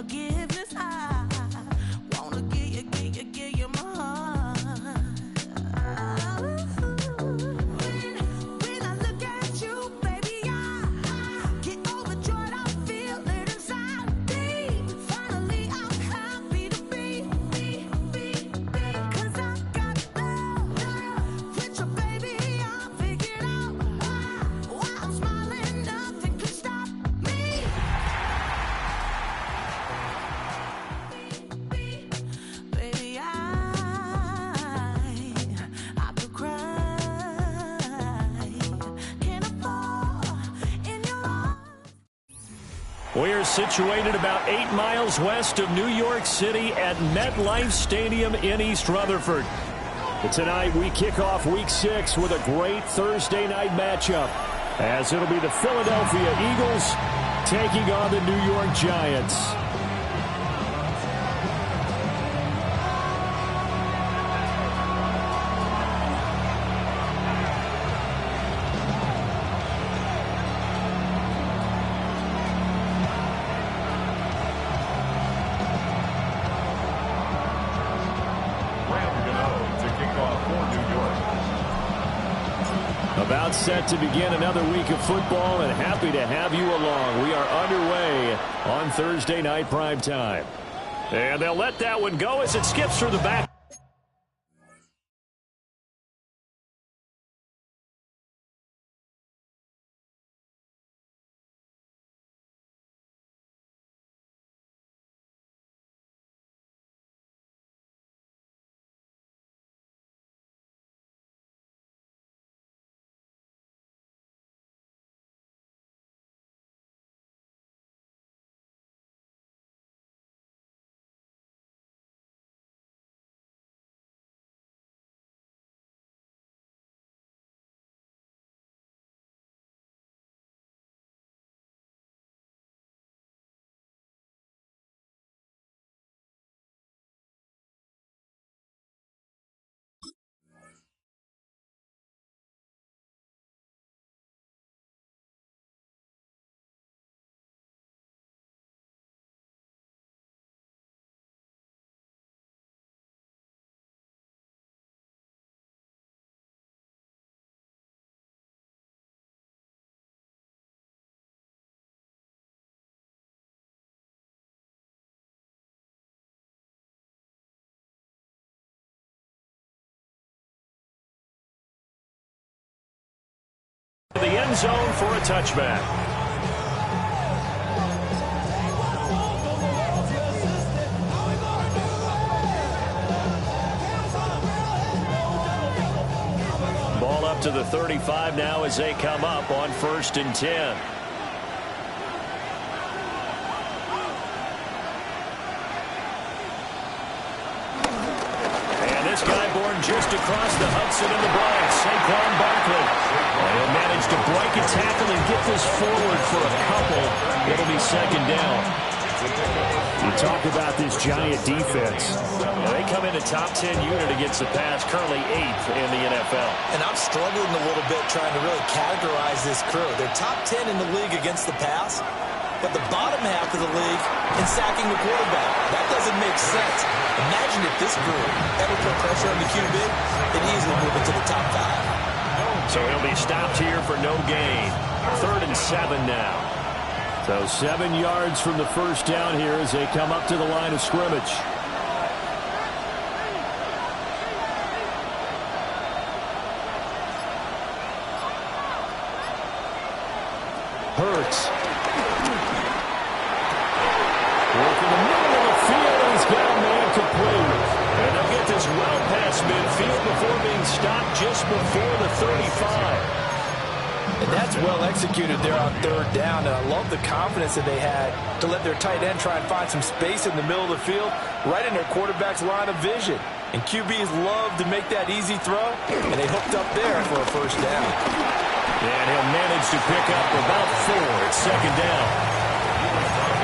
forgiveness. I wanna give you my heart. When I look at you, baby, I get overjoyed. I feel it inside me. Finally, I'm happy to be. 'Cause I got love with your baby. I figured out why I'm smiling. Nothing could stop me. Baby, I could cry. Can I fall in your arms? We're situated about 8 miles west of New York City at MetLife Stadium in East Rutherford. But tonight we kick off Week 6 with a great Thursday night matchup, as it'll be the Philadelphia Eagles taking on the New York Giants. About set to begin another week of football, and happy to have you along. We are underway on Thursday night prime time. And they'll let that one go as it skips through the back. The end zone for a touchback. Ball up to the 35 now as they come up on 1st and 10. And this guy born just across the Hudson in the Bronx, Saquon Barkley. And he'll manage to break a tackle and get this forward for a couple. It'll be 2nd down. You talk about this Giant defense. They come in a top 10 unit against the pass, currently 8th in the NFL. And I'm struggling a little bit trying to really categorize this crew. They're top 10 in the league against the pass, but the bottom half of the league in sacking the quarterback. That doesn't make sense. Imagine if this crew ever put pressure on the QB, it'd easily move it to the top 5. So he'll be stopped here for no gain. 3rd and 7 now. So 7 yards from the first down here as they come up to the line of scrimmage. Hurts. Working the middle of the field. He's got a man complete. And they'll get this well past midfield before being stopped just before the 35. And that's well executed there on 3rd down. And I love the confidence that they had to let their tight end try and find some space in the middle of the field, right in their quarterback's line of vision. And QBs love to make that easy throw, and they hooked up there for a 1st down. And he'll manage to pick up about 4 at 2nd down.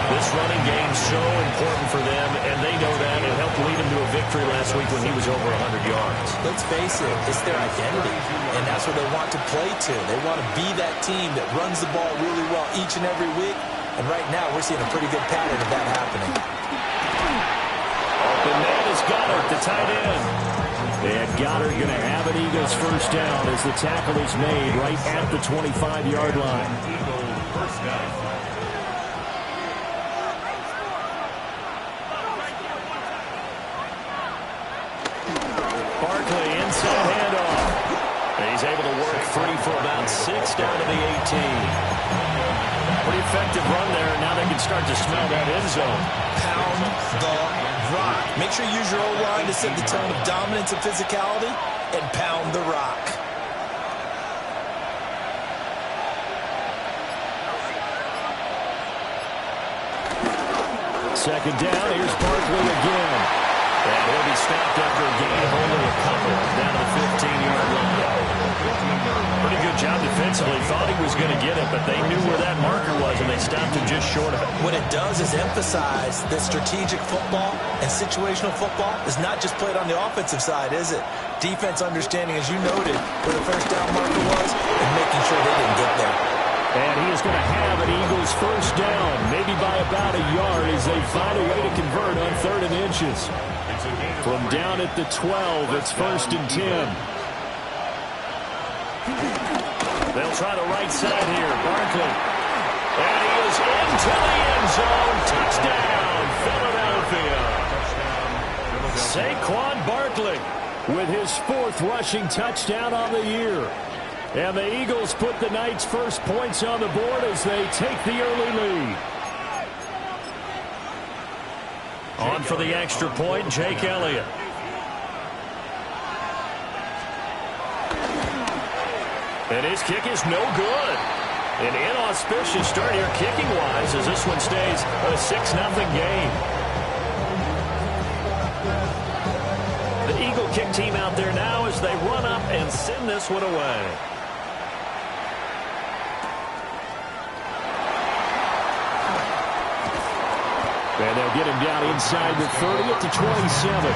This running game's so important for them, and they know that. It helped lead him to a victory last week when he was over 100 yards. Let's face it, it's their identity, and that's what they want to play to. They want to be that team that runs the ball really well each and every week, And right now, we're seeing a pretty good pattern of that happening. Open man is Goddard, the tight end. And Goddard going to have an Eagles first down as the tackle is made right at the 25-yard line. First down. Barkley inside handoff. And he's able to work free for about 6 down to the 18. Pretty effective run there, and now they can start to smell that end zone. Pound the rock. Make sure you use your O-line to set the tone of dominance and physicality, and pound the rock. Second down, here's Barkley again. And he'll be stopped after a gain of only a couple down to the 15-yard line. Pretty good job defensively. Thought he was going to get it, but they knew where that marker was, and they stopped him just short of it. What it does is emphasize that strategic football and situational football is not just played on the offensive side, is it? Defense understanding, as you noted, where the first down marker was and making sure they didn't get there. And he is going to have an Eagles first down, maybe by about a yard as they find a way to convert on 3rd and inches. From down at the 12, it's 1st and 10. They'll try the right side here. Barkley. And he is into the end zone. Touchdown, Philadelphia. Saquon Barkley with his 4th rushing touchdown on the year. And the Eagles put the night's first points on the board as they take the early lead. On for the extra point, Jake Elliott. And his kick is no good. An inauspicious start here kicking-wise as this one stays a 6-0 game. The Eagle kick team out there now as they run up and send this one away. And they'll get him down inside the 30 at the 27.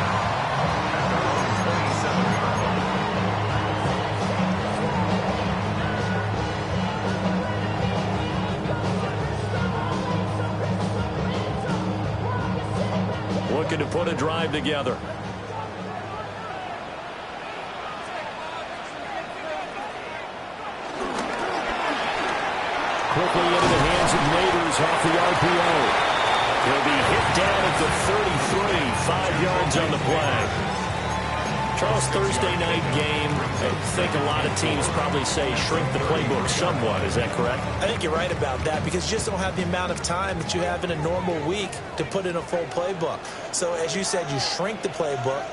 Looking to put a drive together. Quickly into the hands of Neighbors off the RPO. He'll be hit down at the 33, 5 yards on the play. Charles, Thursday night game, I think a lot of teams probably say shrink the playbook somewhat. Is that correct? I think you're right about that because you just don't have the amount of time that you have in a normal week to put in a full playbook. So, as you said, you shrink the playbook,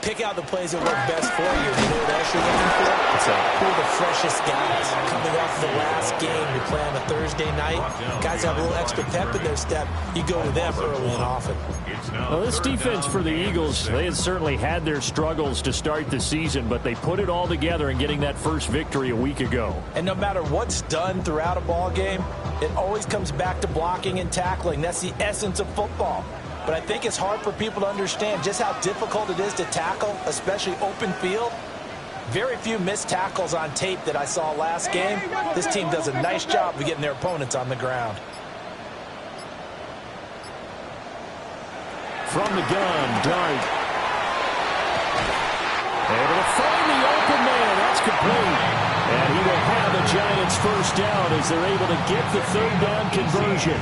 pick out the plays that work best for you. You know what else you're looking for? Who are the freshest guys coming off the last game you play on a Thursday night? Guys have a little extra pep in their step. You go to them early and often. Well, this defense for the Eagles, they had certainly had their struggles to start the season, but they put it all together in getting that first victory a week ago. And no matter what's done throughout a ball game, it always comes back to blocking and tackling. That's the essence of football. But I think it's hard for people to understand just how difficult it is to tackle, especially open field. Very few missed tackles on tape that I saw last game. This team does a nice job of getting their opponents on the ground. From the gun, Dart. Able to find the open man. That's complete. And he will have the Giants first down as they're able to get the 3rd down conversion.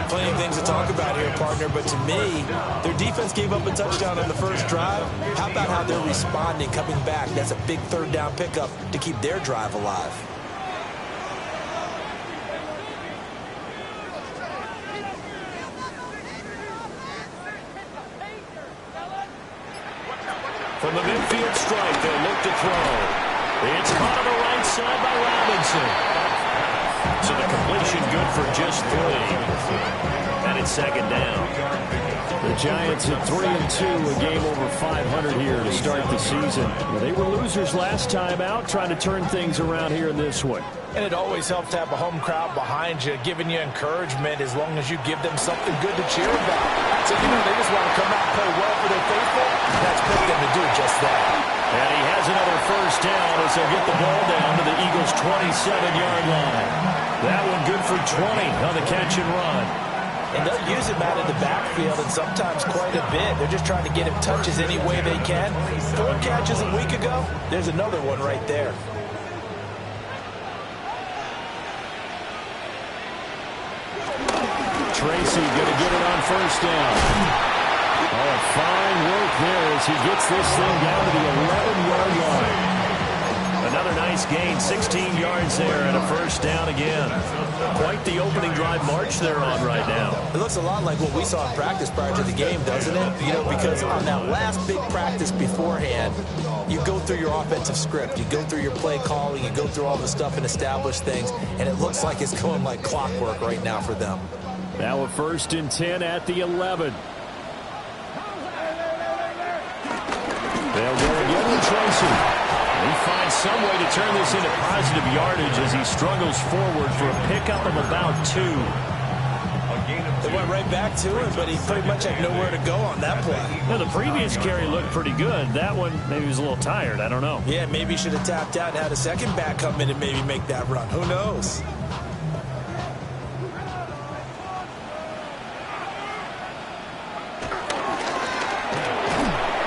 Plenty of things to talk about here, partner, but to me, their defense gave up a touchdown on the first drive. How about how they're responding, coming back? That's a big 3rd down pickup to keep their drive alive. From the midfield strike, they'll look to throw. It's caught on the right side by Robinson. So the completion good for just 3. And it's 2nd down. The Giants at 3-2, a game over 500 here to start the season. They were losers last time out, trying to turn things around here in this one. And it always helps to have a home crowd behind you, giving you encouragement as long as you give them something good to cheer about. So, you know, they just want to come out and play well for their faithful. That's picked them to do just that. And he has another first down as they'll get the ball down to the Eagles' 27-yard line. That one good for 20 on the catch and run. And they'll use him out in the backfield, and sometimes quite a bit. They're just trying to get him touches any way they can. 4 catches a week ago. There's another one right there. Tracy going to get it on first down. Oh, fine work there as he gets this thing down to the 11-yard line. Another nice gain, 16 yards there and a first down again. Quite the opening drive march they're on right now. It looks a lot like what we saw in practice prior to the game, doesn't it? You know, because on that last big practice beforehand, you go through your offensive script, you go through your play calling, you go through all the stuff and establish things, and it looks like it's going like clockwork right now for them. Now a first and 10 at the 11. They'll go again with Tracy. He finds some way to turn this into positive yardage as he struggles forward for a pickup of about 2. They went right back to him, but he pretty much had nowhere to go on that play. Now, the previous carry looked pretty good. That one, maybe he was a little tired. I don't know. Yeah, maybe he should have tapped out and had a second back come in and maybe make that run. Who knows?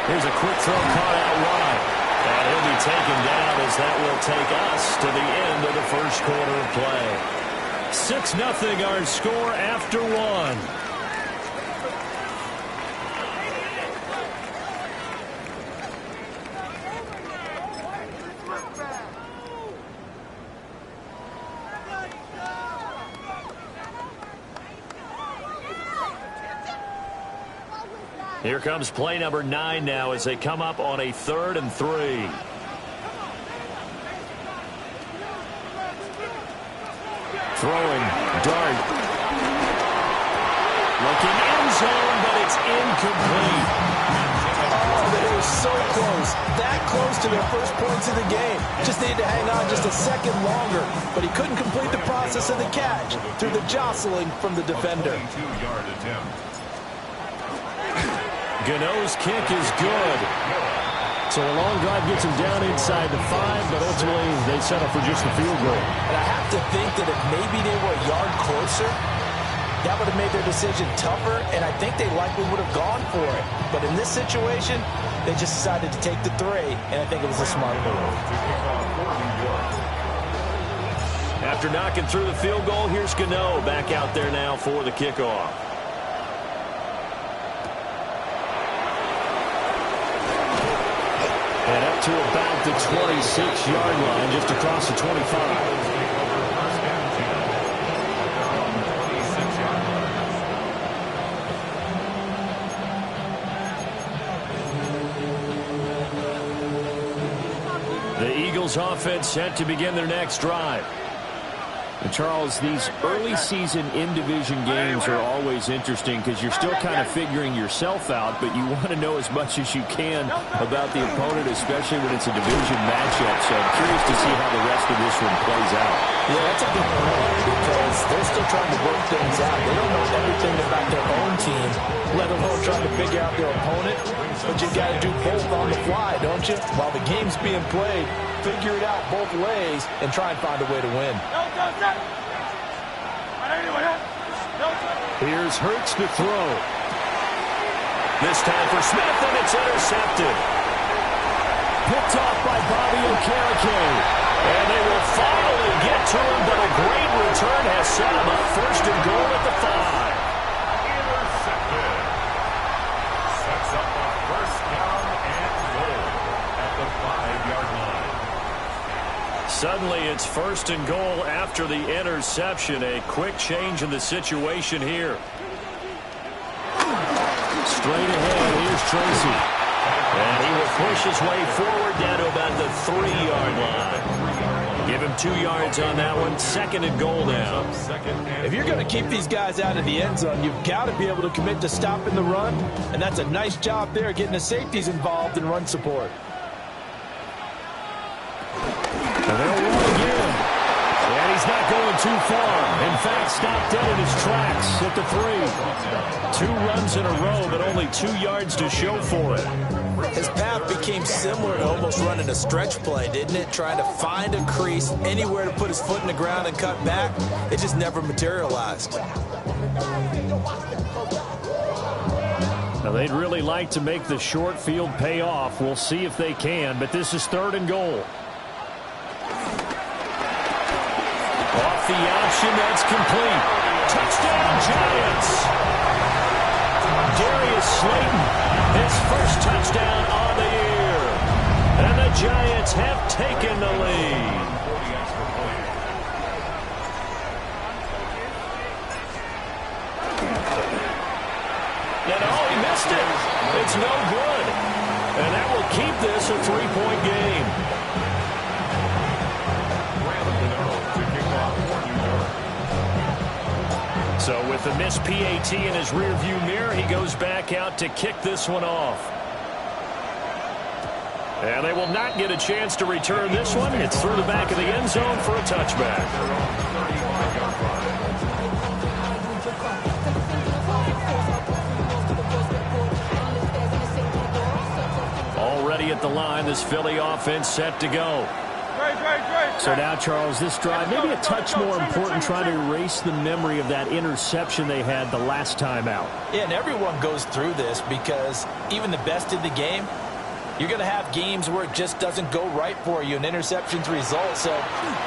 Here's a quick throw caught out wide. And he'll be taken down as that will take us to the end of the first quarter of play. 6-0 our score after 1. Here comes play number 9 now as they come up on a 3rd and 3. Throwing, dart. Looking end zone, but it's incomplete. Oh, they were so close. That close to their first points of the game. Just needed to hang on just a second longer, but he couldn't complete the process of the catch through the jostling from the defender. 2-yard attempt. Gano's kick is good. So a long drive gets him down inside the 5, but ultimately they settle for just a field goal. And I have to think that if maybe they were a yard closer, that would have made their decision tougher, and I think they likely would have gone for it. But in this situation, they just decided to take the 3, and I think it was a smart move. After knocking through the field goal, here's Gano back out there now for the kickoff. And up to about the 26-yard line, just across the 25. The Eagles offense set to begin their next drive. And Charles, these early season in-division games are always interesting because you're still kind of figuring yourself out, but you want to know as much as you can about the opponent, especially when it's a division matchup. So I'm curious to see how the rest of this one plays out. Yeah, that's a good point because they're still trying to work things out. They don't know everything about their own team, let alone trying to figure out their opponent. But you got to do both on the fly, don't you? While the game's being played, figure it out both ways and try and find a way to win. Here's Hurts to throw. This time for Smith, and it's intercepted. Picked off by Bobby Okereke. And they will finally get to him, but a great return has set him up first and goal at the 5. Intercepted. Sets up a first down and goal at the 5-yard line. Suddenly it's first and goal after the interception. A quick change in the situation here. Straight ahead, here's Tracy. And he will push his way forward down to about the 3-yard line. Give him 2 yards on that one. Second and goal now. If you're going to keep these guys out of the end zone, you've got to be able to commit to stopping the run. And that's a nice job there, getting the safeties involved in run support. And they'll run again. And he's not going too far. In fact, stopped dead in his tracks at the 3. 2 runs in a row, but only 2 yards to show for it. His path became similar to almost running a stretch play, didn't it? Trying to find a crease, anywhere to put his foot in the ground and cut back. It just never materialized. Now, they'd really like to make the short field pay off. We'll see if they can, but this is 3rd and goal. Off the option, that's complete. Touchdown, Giants! Darius Slayton, his first touchdown on the year. And the Giants have taken the lead. It. It's no good. And that will keep this a 3-point game. So with the missed PAT in his rearview mirror, he goes back out to kick this one off. And they will not get a chance to return this one. It's through the back of the end zone for a touchback. Already at the line, this Philly offense set to go. So now, Charles, this drive maybe a touch more important, trying to erase the memory of that interception they had the last time out. Yeah, and everyone goes through this because even the best in the game, you're going to have games where it just doesn't go right for you, and interceptions result. So,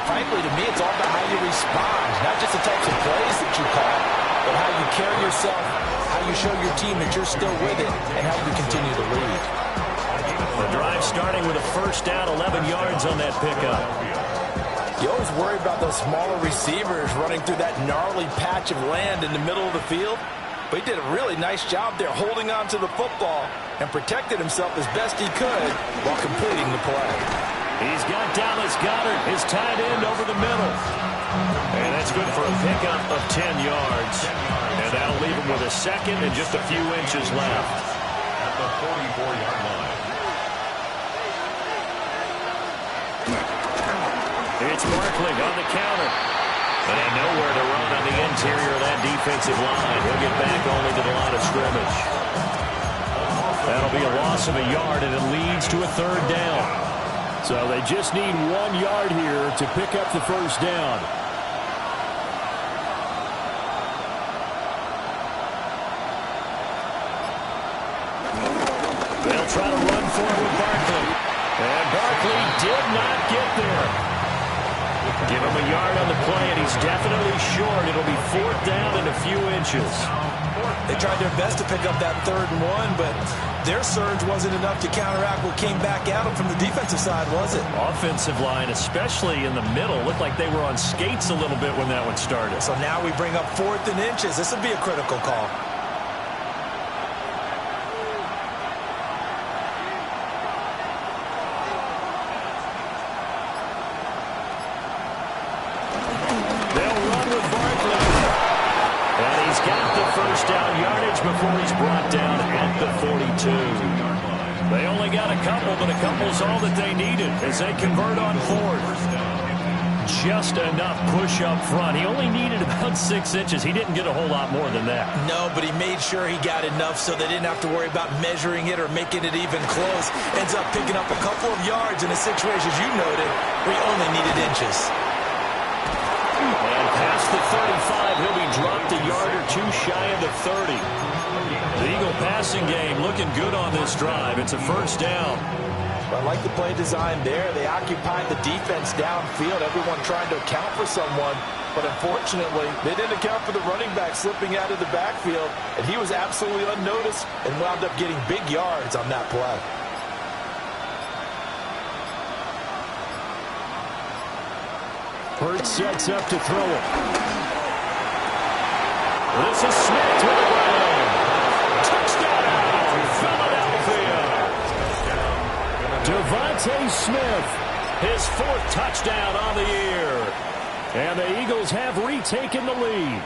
frankly, to me, it's all about how you respond, not just the types of plays that you call, but how you carry yourself, how you show your team that you're still with it, and how you continue to lead. The drive starting with a first down, 11 yards on that pickup. You always worry about those smaller receivers running through that gnarly patch of land in the middle of the field. But he did a really nice job there holding on to the football and protected himself as best he could while completing the play. He's got Dallas Goedert, his tight end, over the middle. And that's good for a pickup of 10 yards. And that'll leave him with a second and just a few inches left. At the 44-yard line. It's Barkley on the counter. And nowhere to run on the interior of that defensive line. He'll get back only to the line of scrimmage. That'll be a loss of a yard, and it leads to a 3rd down. So they just need 1 yard here to pick up the first down. They'll try to run for it with Barkley. And Barkley did not get there. Give him a yard on the play, and he's definitely short. It'll be 4th down and a few inches. They tried their best to pick up that 3rd and 1, but their surge wasn't enough to counteract what came back at them from the defensive side, was it? Offensive line, especially in the middle, looked like they were on skates a little bit when that one started. So now we bring up 4th and inches. This would be a critical call. Before he's brought down at the 42. They only got a couple, but a couple's all that they needed as they convert on 4th. Just enough push up front. He only needed about 6 inches. He didn't get a whole lot more than that. No, but he made sure he got enough so they didn't have to worry about measuring it or making it even close. Ends up picking up a couple of yards in a situation, as you noted, where he only needed inches. And past the 35, he'll be dropped a yard or two shy of the 30. The Eagle passing game looking good on this drive. It's a first down. I like the play design there. They occupied the defense downfield, everyone trying to account for someone. But unfortunately, they didn't account for the running back slipping out of the backfield. And he was absolutely unnoticed and wound up getting big yards on that play. Hurts sets up to throw it. This is Smith with the ground. Touchdown, Philadelphia. Devontae Smith, his 4th touchdown on the year. And the Eagles have retaken the lead.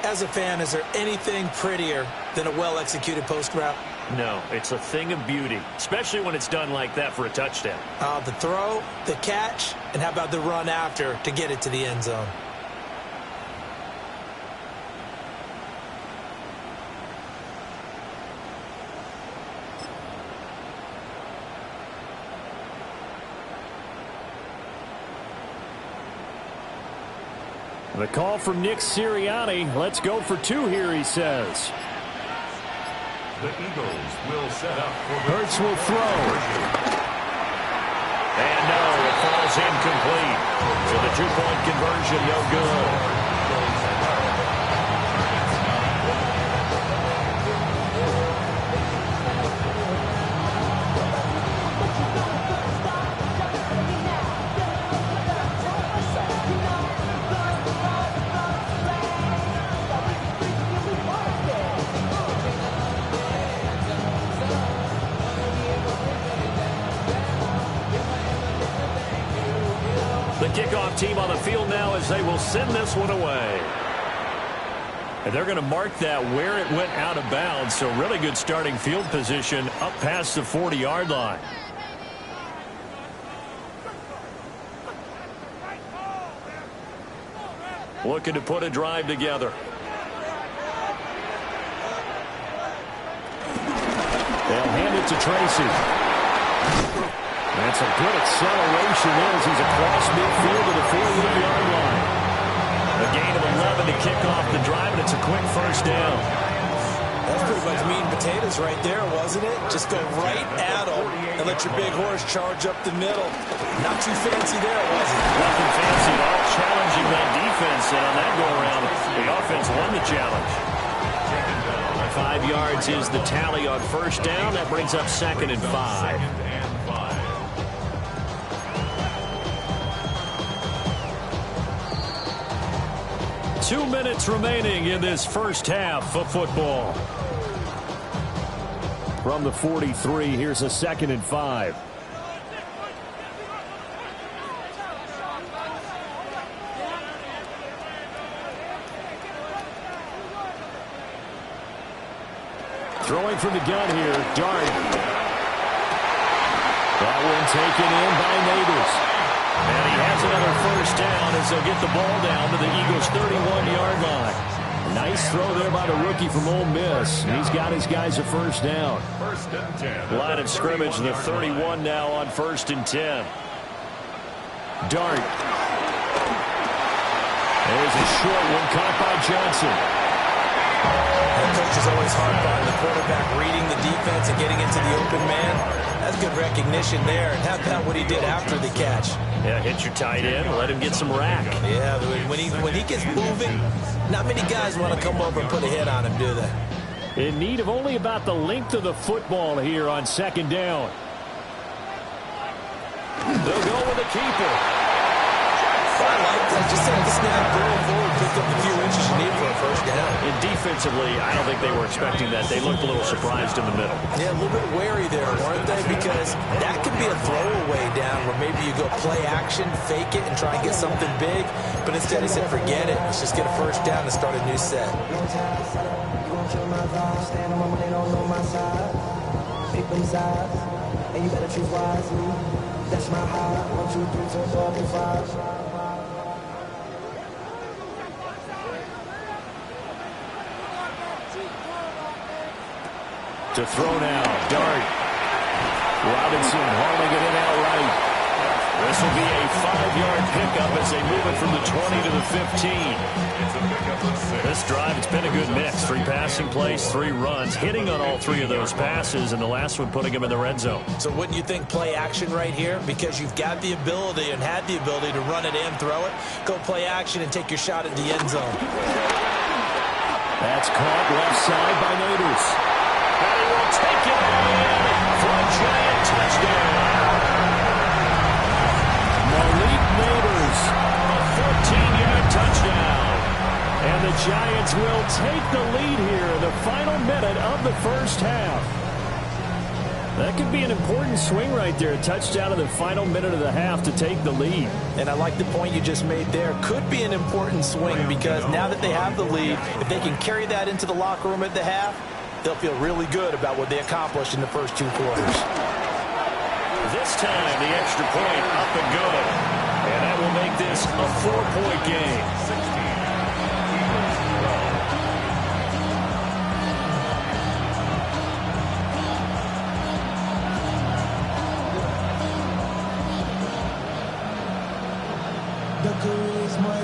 As a fan, is there anything prettier than a well-executed post route? No, it's a thing of beauty, especially when it's done like that for a touchdown. The throw, the catch, and how about the run after to get it to the end zone? The call from Nick Sirianni. Let's go for two here, he says. The Eagles will set up for Hurts will throw. And no, it falls incomplete. So the two-point conversion, no good. The kickoff team on the field now as they will send this one away. And they're going to mark that where it went out of bounds. So really good starting field position up past the 40-yard line. Looking to put a drive together. They'll hand it to Tracy. That's a good acceleration as he's across midfield to the 48-yard line. A gain of 11 to kick off the drive, and it's a quick first down. That's pretty much meat and potatoes right there, wasn't it? Just go right at them and let your big horse charge up the middle. Not too fancy there, was it? Nothing fancy at all, challenging that defense, and on that go-around, the offense won the challenge. 5 yards is the tally on first down. That brings up 2nd and 5. 2 minutes remaining in this first half of football. From the 43, here's a 2nd and 5. Throwing from the gun here, Dart. That one taken in by Neighbors. And he has another first down as they'll get the ball down to the Eagles' 31-yard line. Nice throw there by the rookie from Ole Miss. He's got his guys a first down. 1st and 10. Line of scrimmage, the 31 now on 1st and 10. Dart. There's a short one caught by Johnson. That coach is always hard on the quarterback reading the defense and getting into the open man. That's good recognition there. And how about what he did after the catch? Yeah, hit your tight end, let him get some rack. Yeah, when he gets moving, not many guys want to come over and put a hit on him, do they? In need of only about the length of the football here on 2nd down. They'll go with a keeper. I like that. Just take the snap, going forward, pick up the few inches you need for a first down. And defensively, I don't think they were expecting that. They looked a little surprised in the middle. Yeah, a little bit wary there, weren't they? Because that could be a throwaway down where maybe you go play action, fake it, and try and get something big. But instead he said, forget it. Let's just get a first down and start a new set. Pick them sides, and you better choose wisely. That's my high. 1, 2, 3, 4, 5, 5. To throw now, Dart. Robinson hauling it in outright. This will be a 5-yard pickup as they move it from the 20 to the 15. This drive, it's been a good mix. 3 passing plays, 3 runs, hitting on all 3 of those passes, and the last one putting him in the red zone. So wouldn't you think play action right here? Because you've got the ability and had the ability to run it in, throw it, go play action, and take your shot at the end zone. That's caught left side by Neighbors. And he will take it in for a giant touchdown. Malik Neighbors, a 14-yard touchdown. And the Giants will take the lead here in the final minute of the first half. That could be an important swing right there. A touchdown in the final minute of the half to take the lead. And I like the point you just made there. Could be an important swing because now that they have the lead, if they can carry that into the locker room at the half, they'll feel really good about what they accomplished in the first 2 quarters. This time, the extra point up and good. And that will make this a 4-point game. The charisma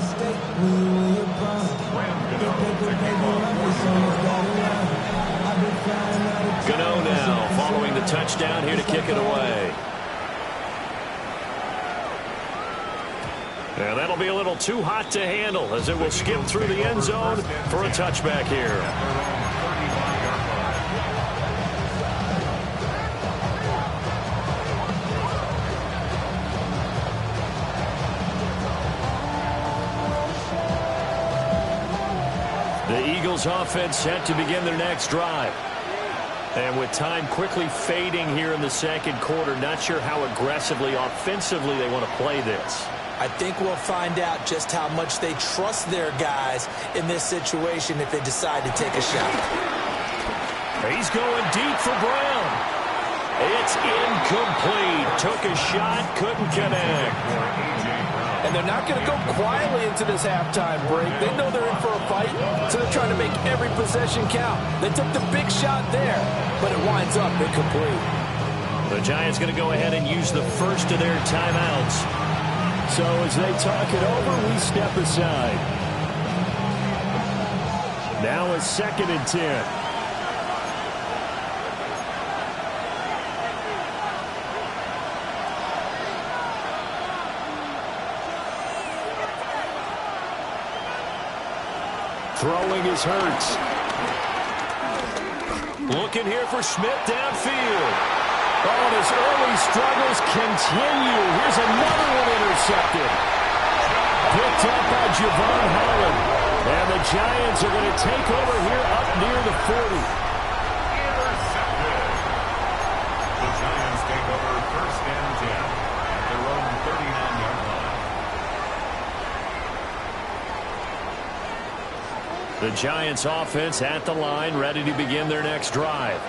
Gano now following the touchdown here to kick it away. And that'll be a little too hot to handle as it will skip through the end zone for a touchback here. The Eagles offense set to begin their next drive. And with time quickly fading here in the second quarter, not sure how aggressively, offensively they want to play this. I think we'll find out just how much they trust their guys in this situation if they decide to take a shot. He's going deep for Brown. It's incomplete. Took a shot, couldn't connect. And they're not going to go quietly into this halftime break. They know they're in for a fight, so they're trying to make every possession count. They took the big shot there, but it winds up incomplete. The Giants going to go ahead and use the first of their timeouts. So as they talk it over, we step aside. Now a 2nd and 10. Throwing is Hurts. Looking here for Smith downfield. Oh, and his early struggles continue. Here's another one intercepted. Picked up by Javon Holland. And the Giants are going to take over here up near the 40. Intercepted. The Giants take over 1st and 10 at their own 39-yard line. The Giants offense at the line, ready to begin their next drive.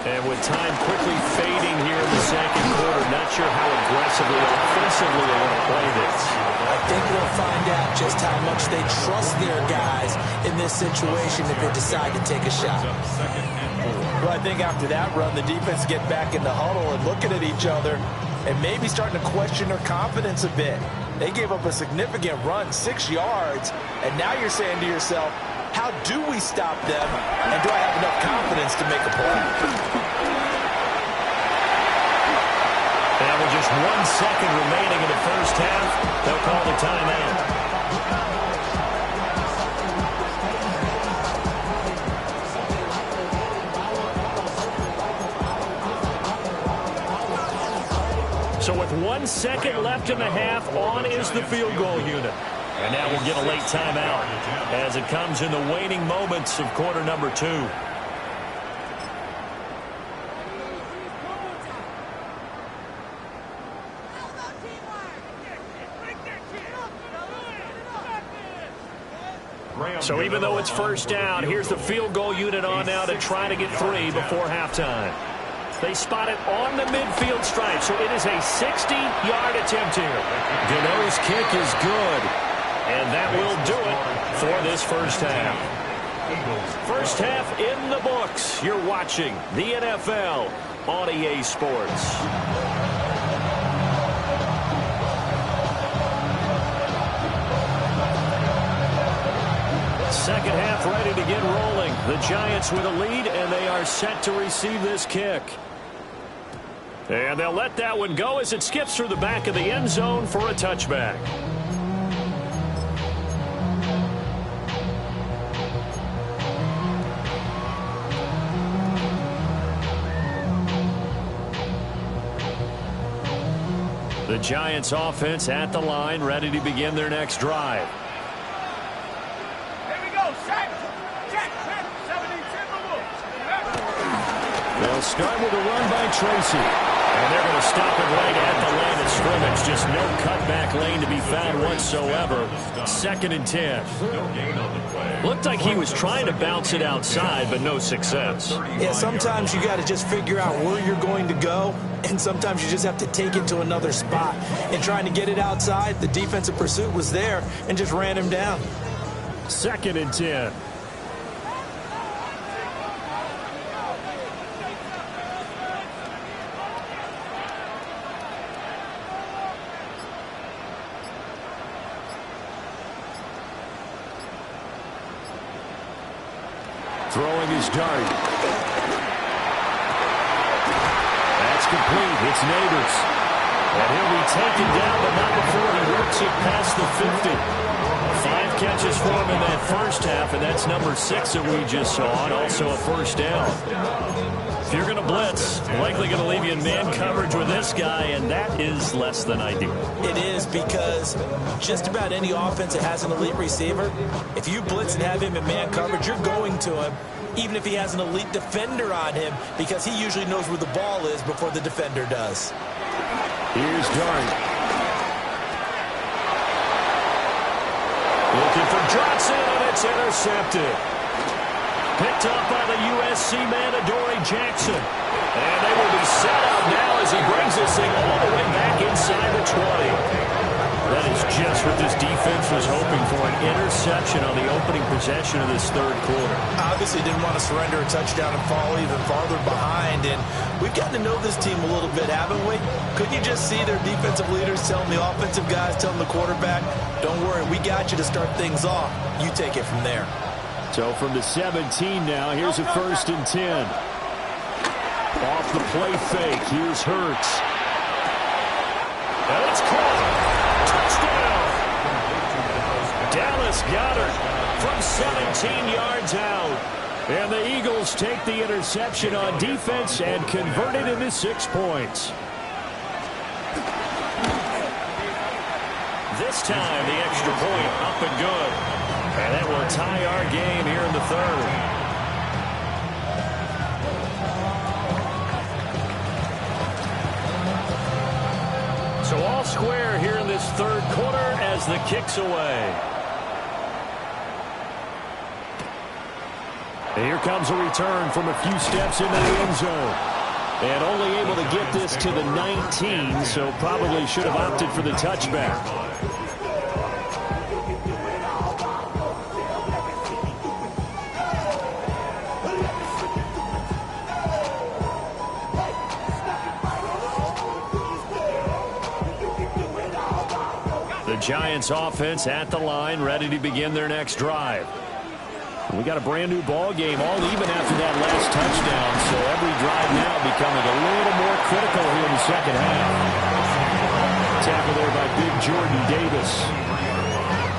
And with time quickly fading here in the second quarter, not sure how aggressively, offensively they want to play this. I think we'll find out just how much they trust their guys in this situation if they decide to take a shot. Well, I think after that run, the defense get back in the huddle and looking at each other and maybe starting to question their confidence a bit. They gave up a significant run, 6 yards, and now you're saying to yourself, how do we stop them, and do I have enough confidence to make a play? And with just 1 second remaining in the first half, they'll call the timeout. So with 1 second left in the half, on is the field goal unit. And now we'll get a late timeout as it comes in the waning moments of quarter number 2. So even though it's first down, here's the field goal unit on now to try to get 3 before halftime. They spot it on the midfield stripe, so it is a 60-yard attempt here. Gano's kick is good, and that will do it for this first half. First half in the books. You're watching the NFL on EA Sports. Second half ready to get rolling. The Giants with a lead, and they are set to receive this kick. And they'll let that one go as it skips through the back of the end zone for a touchback. The Giants offense at the line, ready to begin their next drive. They'll start with a run by Tracy. And they're going to stop it right at the line of scrimmage. Just no cutback lane to be found whatsoever. 2nd and 10. Looked like he was trying to bounce it outside, but no success. Yeah, sometimes you got to just figure out where you're going to go, and sometimes you just have to take it to another spot. And trying to get it outside, the defensive pursuit was there and just ran him down. 2nd and 10. Throwing his dart. That's complete. It's Neighbors. And he'll be taken down, but not before he works it past the 50. 5 catches for him in that first half, and that's number 6 that we just saw, and also a first down. If you're going to blitz, likely going to leave you in man coverage with this guy, and that is less than ideal. It is, because just about any offense that has an elite receiver, if you blitz and have him in man coverage, you're going to him, even if he has an elite defender on him, because he usually knows where the ball is before the defender does. Here's Dart. Looking for Johnson, and it's intercepted. Picked up by the USC man, Adoree Jackson. And they will be set up now as he brings this thing all the way back inside the 20. That is just what this defense was hoping for, an interception on the opening possession of this third quarter. Obviously didn't want to surrender a touchdown and fall even farther behind, and we've gotten to know this team a little bit, haven't we? Couldn't you just see their defensive leaders telling the offensive guys, telling the quarterback, don't worry, we got you to start things off. You take it from there. So from the 17 now, here's a 1st and 10. Off the play fake, here's Hurts. And it's caught. Touchdown. Dallas Goedert from 17 yards out. And the Eagles take the interception on defense and convert it into 6 points. This time, the extra point up and good. And that will tie our game here in the third. So all square here in this third quarter as the kick's away. And here comes a return from a few steps into the end zone. And only able to get this to the 19, so probably should have opted for the touchback. Giants offense at the line, ready to begin their next drive. We got a brand new ball game, all even after that last touchdown, so every drive now becoming a little more critical here in the second half. Tackle there by big Jordan Davis.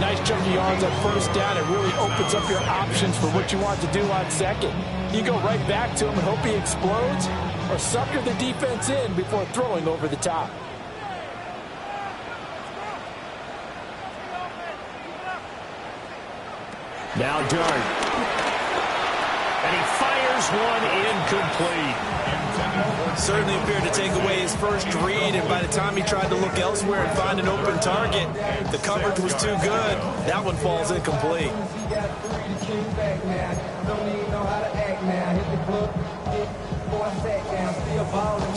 Nice chunk of yards on first down. It really opens up your options for what you want to do on second. You go right back to him and hope he explodes, or sucker the defense in before throwing over the top. Now Dart. And he fires one incomplete. Certainly appeared to take away his first read, and by the time he tried to look elsewhere and find an open target, the coverage was too good. That one falls incomplete.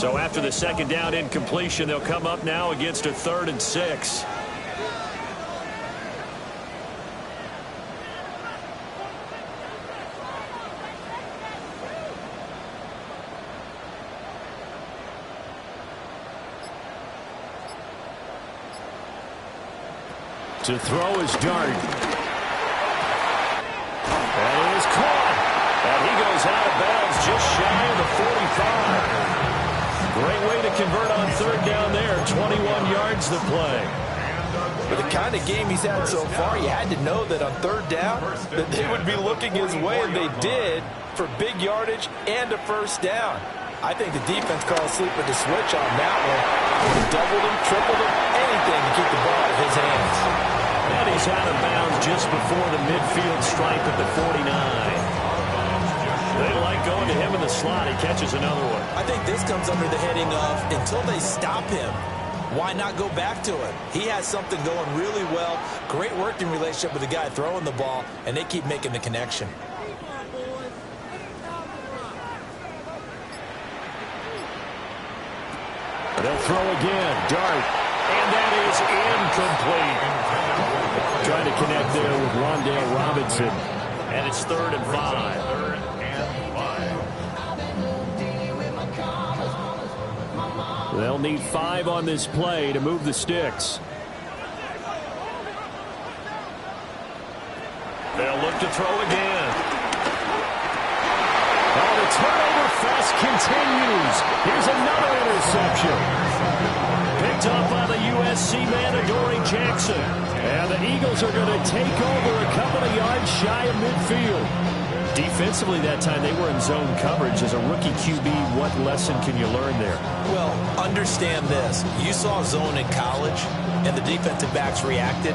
So after the second down incompletion, they'll come up now against a 3rd and 6. To throw his Dart. That is caught. And he goes out of bounds just shy of the 45. Great way to convert on 3rd down there. 21 yards to play. For the kind of game he's had so far, you had to know that on 3rd down that they would be looking his way, and they did, for big yardage and a first down. I think the defense called sleep with the switch on that one. They doubled him, tripled him, anything to keep the ball out of his hands. And he's out of bounds just before the midfield stripe at the 49. They like going to him in the slot. He catches another one. I think this comes under the heading of, until they stop him, why not go back to him? He has something going really well. Great working relationship with the guy throwing the ball, and they keep making the connection. They'll throw again. Dart. And that is incomplete. Trying to connect there with Rondale Robinson. And it's 3rd and 5. They'll need 5 on this play to move the sticks. They'll look to throw again. turnover fest continues. Here's another interception. Picked off by the USC man, Adoree Jackson. And the Eagles are going to take over a couple of yards shy of midfield. Defensively that time, they were in zone coverage. As a rookie QB, what lesson can you learn there? Well, understand this. You saw zone in college, and the defensive backs reacted,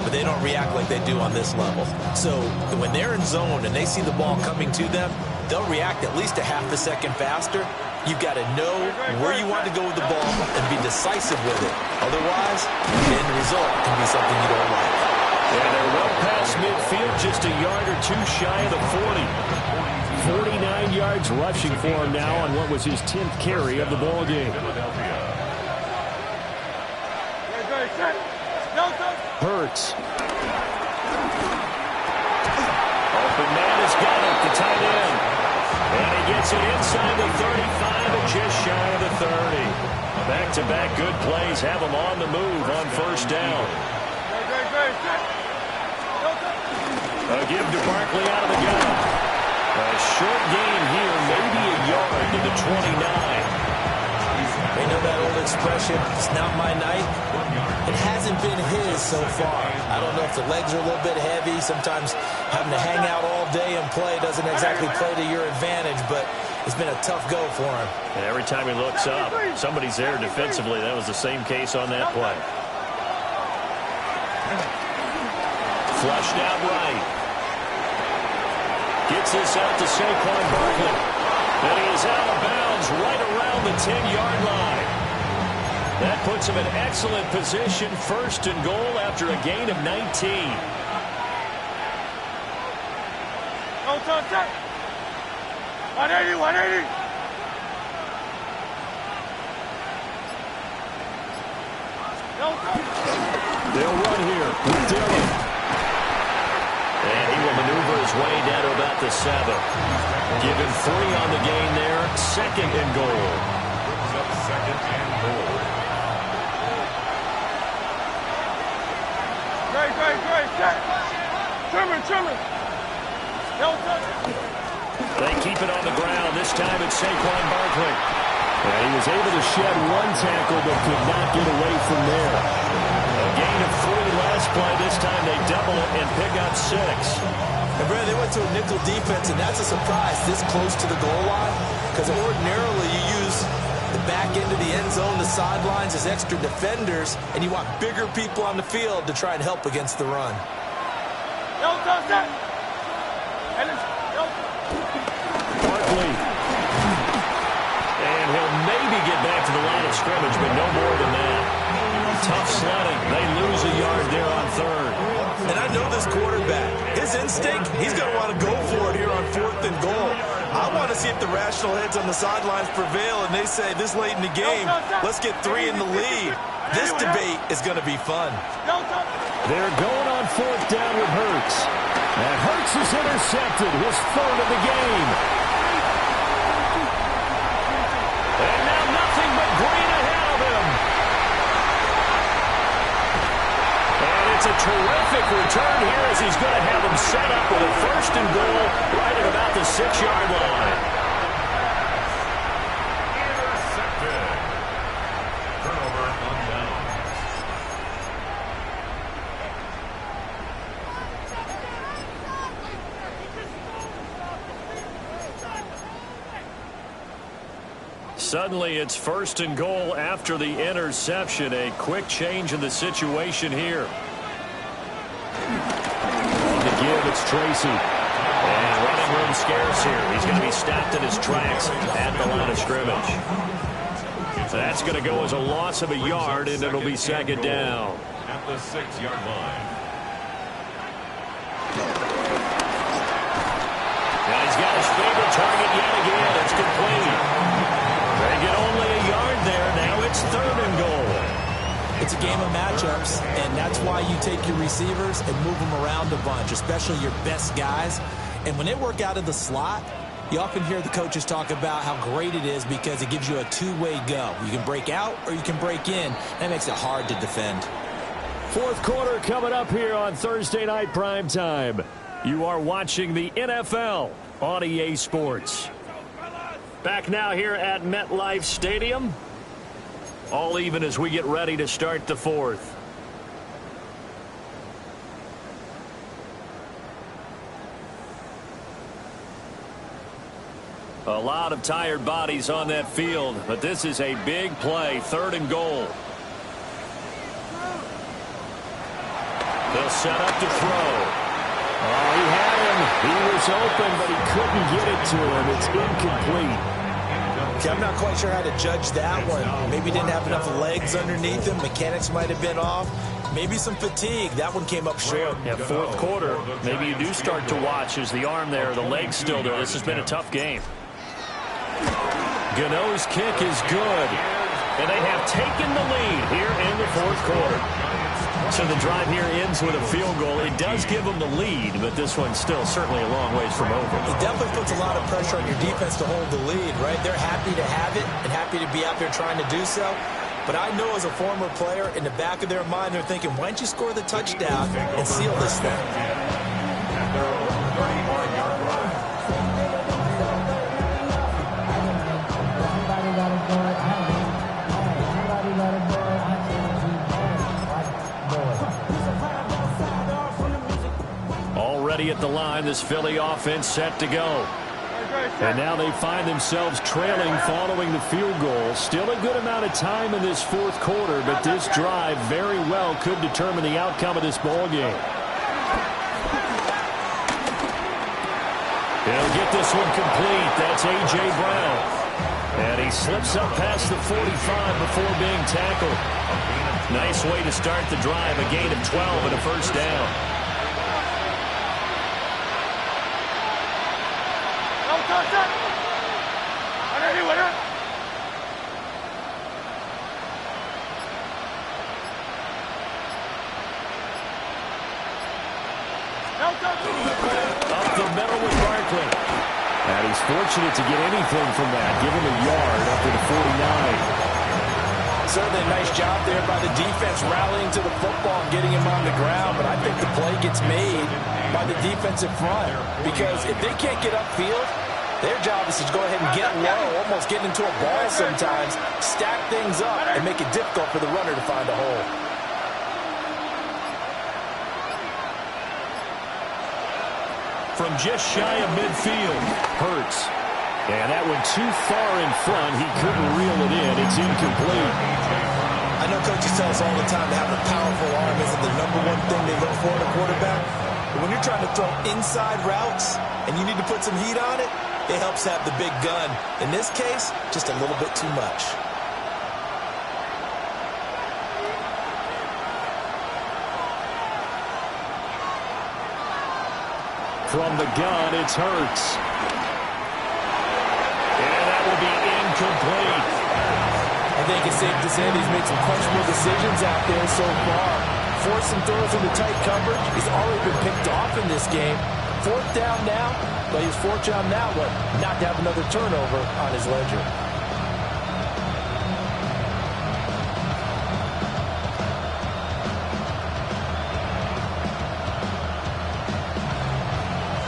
but they don't react like they do on this level. So when they're in zone and they see the ball coming to them, they'll react at least a half a second faster. You've got to know where you want to go with the ball and be decisive with it. Otherwise, the end result can be something you don't like. Yeah, they're well past midfield, just a yard or two shy of the 40. 49 yards rushing for him now on what was his 10th carry of the ball game. Hurts. Open man has got it, the tight end. And he gets it inside the 35 and just shy of the 30. Back-to-back good plays have him on the move on first down. A give to Barkley out of the gun. A short gain here, maybe a yard to the 29. They know that old expression, it's not my night. It hasn't been his so far. I don't know if the legs are a little bit heavy. Sometimes having to hang out all day and play doesn't exactly play to your advantage, but it's been a tough go for him. And every time he looks up, somebody's there defensively. That was the same case on that play. Flushed out right. Gets this out to Saquon Barkley. And he is out of bounds right around the 10-yard line. That puts him in excellent position, first and goal after a gain of 19. No touch. 180, 180. No touch. They'll run here with Dillon. And he will maneuver his way down to about the 7. Given 3 on the gain there, second and goal. Brings up second and goal. Great. Set. Trimmer. No touch. They keep it on the ground. This time it's Saquon Barkley. And he was able to shed one tackle but could not get away from there. A gain of 3 last play. This time they double it and pick up 6. And Brad, they went to a nickel defense, and that's a surprise this close to the goal line, because ordinarily you use the back end of the end zone, the sidelines as extra defenders, and you want bigger people on the field to try and help against the run. No touch. Barkley. And he'll maybe get back to the line of scrimmage, but no more than that. Tough sledding. They lose a yard there on 3rd. And I know this quarterback. His instinct, he's going to want to go for it here on 4th and goal. I want to see if the rational heads on the sidelines prevail and they say this late in the game, let's get 3 in the lead. This debate is going to be fun. They're going on 4th down with Hurts. And Hurts is intercepted, his 3rd of the game. And now nothing but green ahead of him. And it's a terrific return here as he's going to have him set up with a 1st and goal right at about the 6-yard line. Intercepted. Turnover on down. Suddenly it's 1st and goal after the interception. A quick change in the situation here. On the give, it's Tracy. And running room scarce here. He's going to be stopped in his tracks at the line of scrimmage. That's going to go as a loss of a yard, and it'll be 2nd down. At the 6-yard line. Now he's got his favorite target yet again. It's complete. They get only a yard there. Now it's 3rd and goal. It's a game of matchups, and that's why you take your receivers and move them around a bunch, especially your best guys. And when they work out of the slot, you often hear the coaches talk about how great it is because it gives you a two-way go. You can break out or you can break in. That makes it hard to defend. 4th quarter coming up here on Thursday Night Primetime. You are watching the NFL on EA Sports. Back now here at MetLife Stadium. All even as we get ready to start the fourth. A lot of tired bodies on that field, but this is a big play, 3rd and goal. They'll set up to throw. Oh, he had him. He was open, but he couldn't get it to him. It's incomplete. Okay, I'm not quite sure how to judge that one. Maybe didn't have enough legs underneath him. Mechanics might have been off. Maybe some fatigue. That one came up short. Yeah, 4th quarter. Maybe you do start to watch as the arm there, the leg's still there. This has been a tough game. Gano's kick is good. And they have taken the lead here in the 4th quarter. So the drive here ends with a field goal. It does give them the lead, but this one's still certainly a long ways from over. It definitely puts a lot of pressure on your defense to hold the lead, right? They're happy to have it and happy to be out there trying to do so. But I know as a former player, in the back of their mind, they're thinking, why don't you score the touchdown and seal this thing? Already at the line, this Philly offense set to go. And now they find themselves trailing following the field goal. Still a good amount of time in this 4th quarter, but this drive very well could determine the outcome of this ball game. He'll get this one complete. That's A.J. Brown. And he slips up past the 45 before being tackled. Nice way to start the drive. A gain of 12 and a first down. Up the middle with Barkley. And he's fortunate to get anything from that. Give him a yard up to the 49. Certainly a nice job there by the defense rallying to the football and getting him on the ground. But I think the play gets made by the defensive front. Because if they can't get upfield, their job is to go ahead and get low, almost get into a ball sometimes, stack things up, and make it difficult for the runner to find a hole. From just shy of midfield, Hurts. And that went too far in front. He couldn't reel it in. It's incomplete. I know coaches tell us all the time to have a powerful arm isn't the #1 thing they look for in a quarterback. But when you're trying to throw inside routes and you need to put some heat on it, it helps have the big gun. In this case, just a little bit too much. From the gun, it's Hurts. And that will be incomplete. I think it's safe to say that he's made some questionable decisions out there so far. Forcing throws into tight coverage. He's already been picked off in this game. 4th down now, but he's fortunate on that one not to have another turnover on his ledger.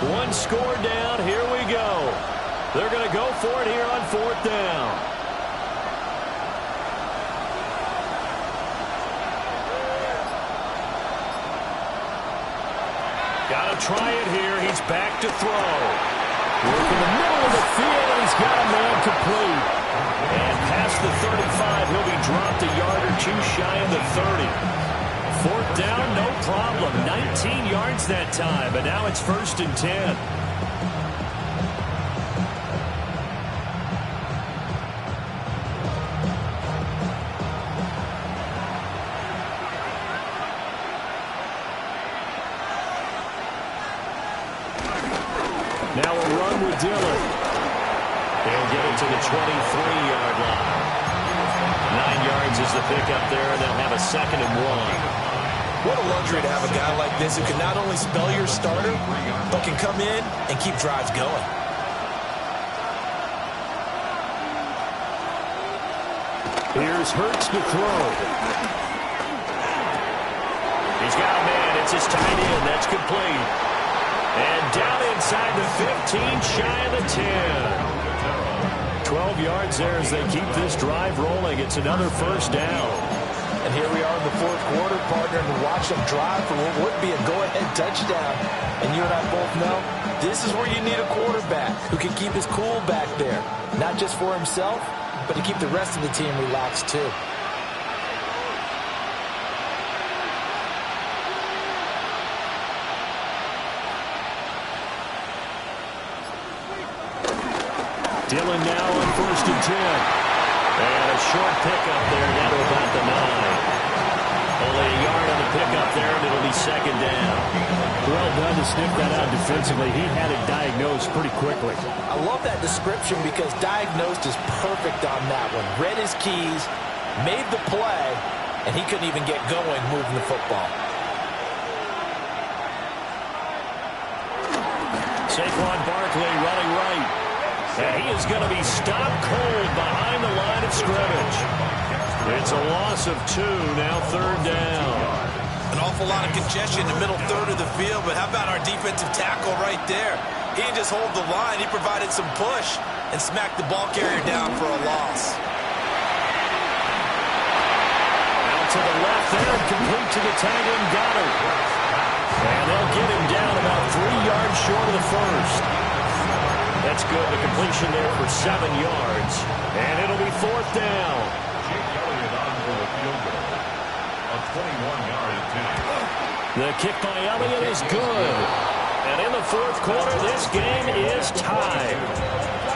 One score down. Here we go. They're going to go for it here on 4th down. Got to try it here. He's back to throw. Work in the middle of the field, and he's got a man complete. And past the 35, he'll be dropped a yard or two shy of the 30. 4th down, no problem. 19 yards that time, but now it's 1st and 10. Now a run with Dillon. They'll get it to the 23-yard line. 9 yards is the pickup there, and they'll have a 2nd and 1. What a luxury to have a guy like this who can not only spell your starter, but can come in and keep drives going. Here's Hurts to throw. He's got a man. It's his tight end. That's complete. And down inside the 15, shy of the 10. 12 yards there as they keep this drive rolling. It's another first down. And here we are in the fourth quarter, partner, and watch them drive for what would be a go-ahead touchdown. And you and I both know this is where you need a quarterback who can keep his cool back there. Not just for himself, but to keep the rest of the team relaxed too. Dillon now on 1st and 10. And a short pickup there down to about the 9. Only a yard on the pickup there, and it'll be 2nd down. Well done to sniff that out defensively. He had it diagnosed pretty quickly. I love that description because diagnosed is perfect on that one. Read his keys, made the play, and he couldn't even get going moving the football. Saquon Barkley running right. And he is going to be stopped cold behind the line of scrimmage. It's a loss of 2, now 3rd down. An awful lot of congestion in the middle third of the field, but how about our defensive tackle right there? He didn't just hold the line, he provided some push and smacked the ball carrier down for a loss. Out to the left there, complete to the tight end Goddard. And they'll get him down about 3 yards short of the first. That's good. The completion there for 7 yards. And it'll be 4th down. Jake Elliott on for the field goal. A 21-yard attempt. The kick by Elliott is good. And in the 4th quarter, this game is tied.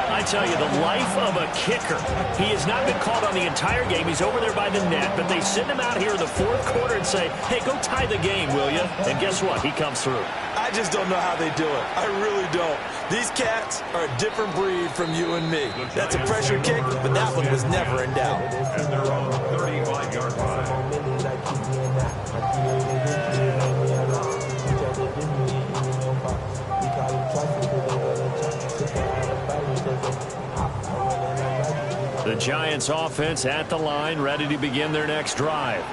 I tell you, the life of a kicker. He has not been called on the entire game. He's over there by the net. But they send him out here in the 4th quarter and say, hey, go tie the game, will you? And guess what? He comes through. I just don't know how they do it. I really don't. These cats are a different breed from you and me. That's a pressure kick, but that one was never in doubt. And they're on the 35-yard line. The Giants offense at the line, ready to begin their next drive.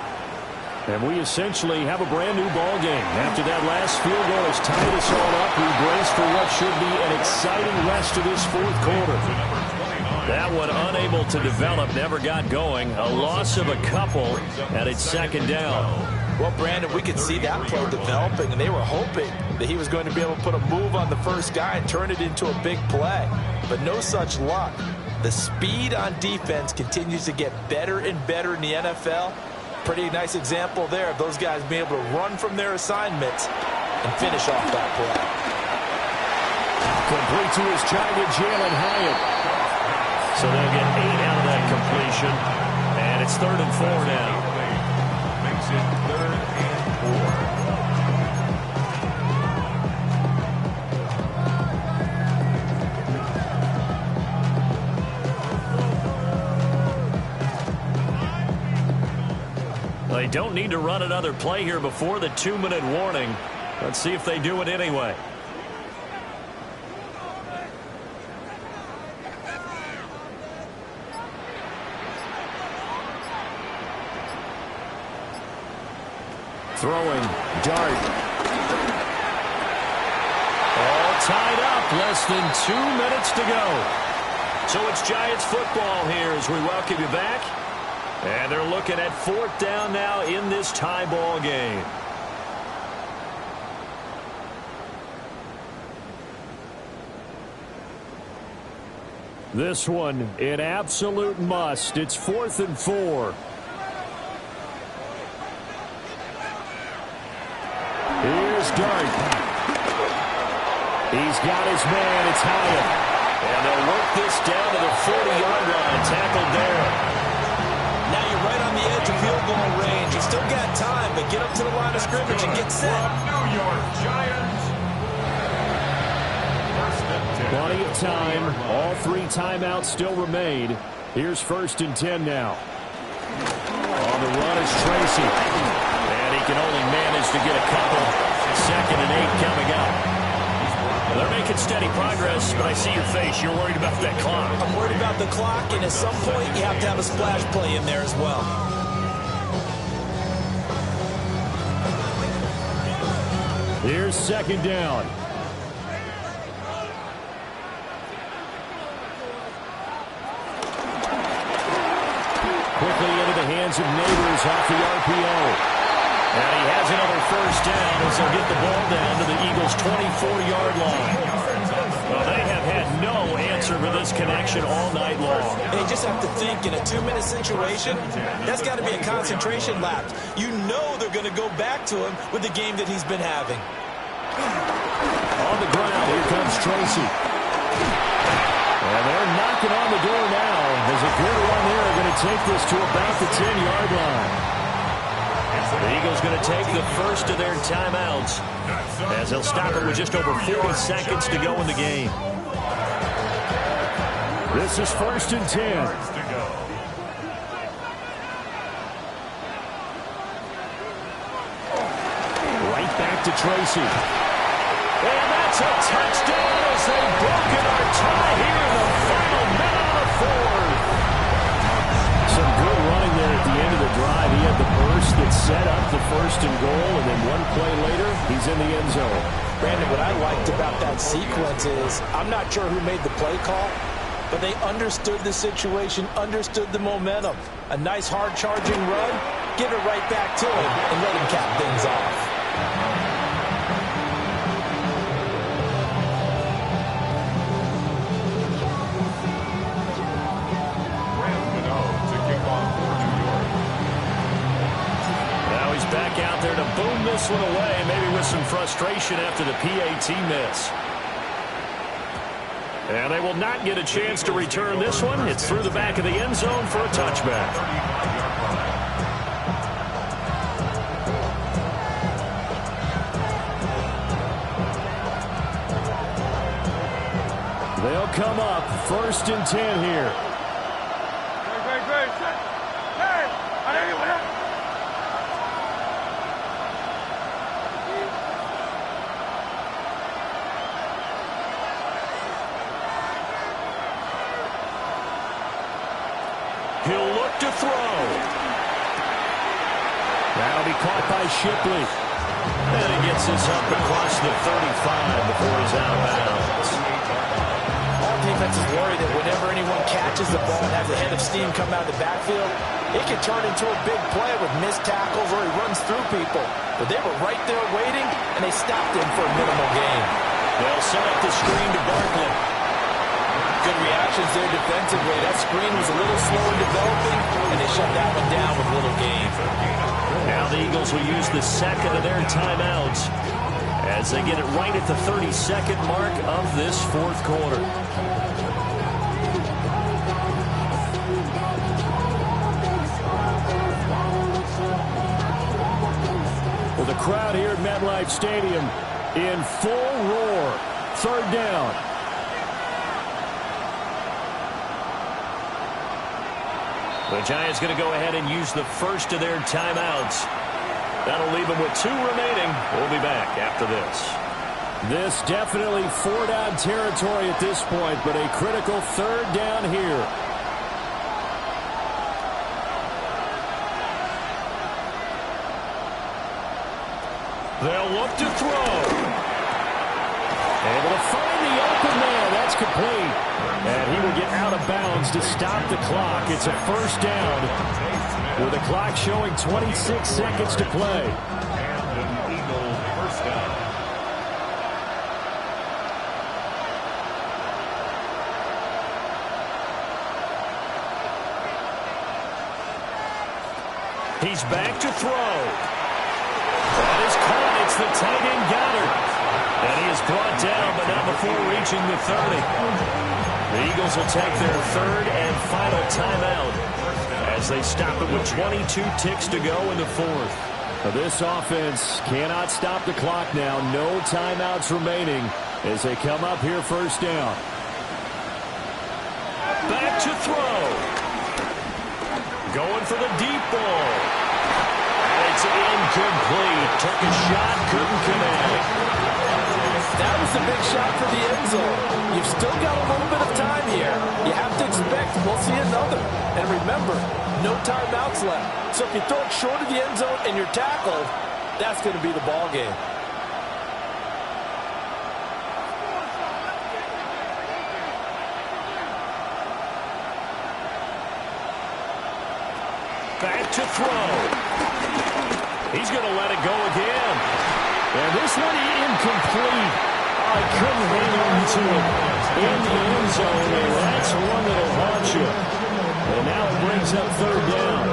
And we essentially have a brand new ball game. After that last field goal has tied us all up, we brace for what should be an exciting rest of this 4th quarter. That one unable to develop, never got going. A loss of a couple, and it's 2nd down. Well, Brandon, we could see that play developing, and they were hoping that he was going to be able to put a move on the first guy and turn it into a big play. But no such luck. The speed on defense continues to get better and better in the NFL. Pretty nice example there of those guys being able to run from their assignments and finish off that play. Complete to his tight end, Jalen Hyatt. So they'll get 8 out of that completion. And it's 3rd and 4 now. Makes it 3rd and 4. They don't need to run another play here before the 2-minute warning. Let's see if they do it anyway. Throwing, dart. All tied up, less than 2 minutes to go. So it's Giants football here as we welcome you back. And they're looking at 4th down now in this tie ball game. This one, an absolute must. It's 4th and 4. Here's Dart. He's got his man. It's Hyatt. And they'll work this down to the 40-yard line. Tackled there. Now you're right on the edge of field goal range. You still got time, but get up to the line of scrimmage and get set. New York Giants. Plenty of time. All 3 timeouts still remain. Here's 1st and 10 now. On the run is Tracy. And he can only manage to get a couple. 2nd and 8 coming up. They're making steady progress, but I see your face. You're worried about that clock. I'm worried about the clock, and at some point, you have to have a splash play in there as well. Here's 2nd down. of Neighbors off the RPO. And he has another first down as they'll get the ball down to the Eagles' 24-yard line. Well, they have had no answer for this connection all night long. And you just have to think, in a 2-minute situation, that's got to be a concentration lapse. You know they're going to go back to him with the game that he's been having. On the ground, here comes Tracy. And they're knocking on the door now. There's a good run there. Going to take this to about the 10-yard line. The Eagles going to take the first of their timeouts as they'll stop it with just over 40 seconds to go in the game. This is 1st and 10. Right back to Tracy. And that's a touchdown as they've broken our tie here in the final minute of the fourth. Some good running there at the end of the drive. He had the burst that set up the 1st and goal, and then one play later, he's in the end zone. Brandon, what I liked about that sequence is, I'm not sure who made the play call, but they understood the situation, understood the momentum. A nice hard-charging run, give it right back to him, and let him cap things off. Back out there to boom this one away, maybe with some frustration after the PAT miss. And they will not get a chance to return this one. It's through the back of the end zone for a touchback. They'll come up 1st and 10 here. He'll look to throw. That'll be caught by Shipley. And he gets this up across the 35 before he's out of bounds. All defenses worry that whenever anyone catches the ball and has a head of steam come out of the backfield, it can turn into a big play with missed tackles or he runs through people. But they were right there waiting, and they stopped him for a minimal gain. They'll set up the screen to Barkley. Good reactions there defensively. That screen was a little slow in developing, and they shut that one down with little gain. Now the Eagles will use the second of their timeouts as they get it right at the 32nd mark of this fourth quarter. Well, the crowd here at MetLife Stadium in full roar. 3rd down. The Giants going to go ahead and use the first of their timeouts. That'll leave them with 2 remaining. We'll be back after this. This definitely 4-down territory at this point, but a critical 3rd down here. They'll look to throw. Able to find the open man. That's complete. And he will get out of bounds to stop the clock. It's a 1st down with the clock showing 26 seconds to play. And an Eagle 1st down. He's back to throw. That is caught. It's the tight end Goddard. And he is brought down, but not before reaching the 30. The Eagles will take their 3rd and final timeout as they stop it with 22 ticks to go in the 4th. Now this offense cannot stop the clock now. No timeouts remaining as they come up here 1st down. Back to throw. Going for the deep ball. It's incomplete. Took a shot, couldn't connect. That was a big shot for the end zone. You've still got a little bit of time here. You have to expect we'll see another. And remember, no timeouts left. So if you throw it short of the end zone and you're tackled, that's going to be the ball game. back to throw. He's going to let it go again. And this one incomplete. I couldn't hang on to it in the end zone, and that's one that'll haunt you. And now it brings up third down.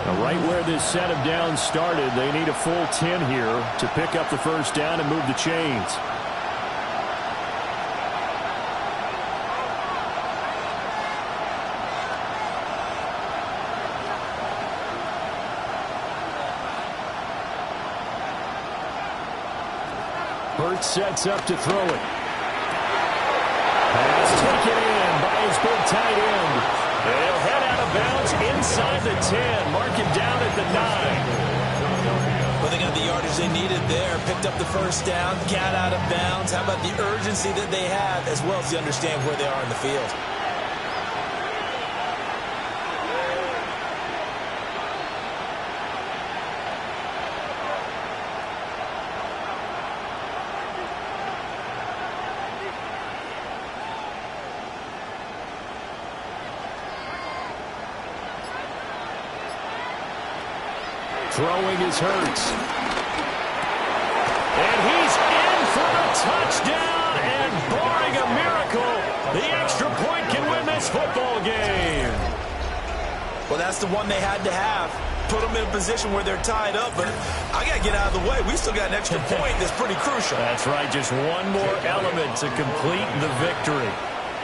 Now right where this set of downs started, they need a full 10 here to pick up the first down and move the chains. Hurts sets up to throw it. Pass taken in by his big tight end. They'll head out of bounds inside the 10. Mark him down at the 9. Well, they got the yardage they needed there. Picked up the first down, got out of bounds. How about the urgency that they have, as well as the understand where they are in the field? Throwing his Hurts. And he's in for a touchdown. And barring a miracle, the extra point can win this football game. Well, that's the one they had to have. Put them in a position where they're tied up. But I got to get out of the way. We still got an extra point that's pretty crucial. That's right. Just one more element to complete the victory.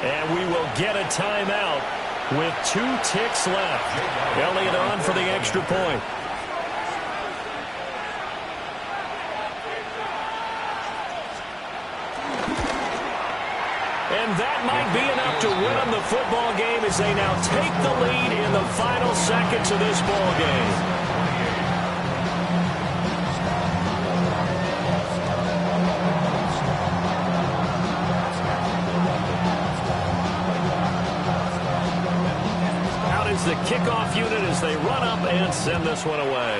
And we will get a timeout with 2 ticks left. Elliott on for the extra point. And that might be enough to win them the football game as they now take the lead in the final seconds of this ball game. Out is the kickoff unit as they run up and send this one away.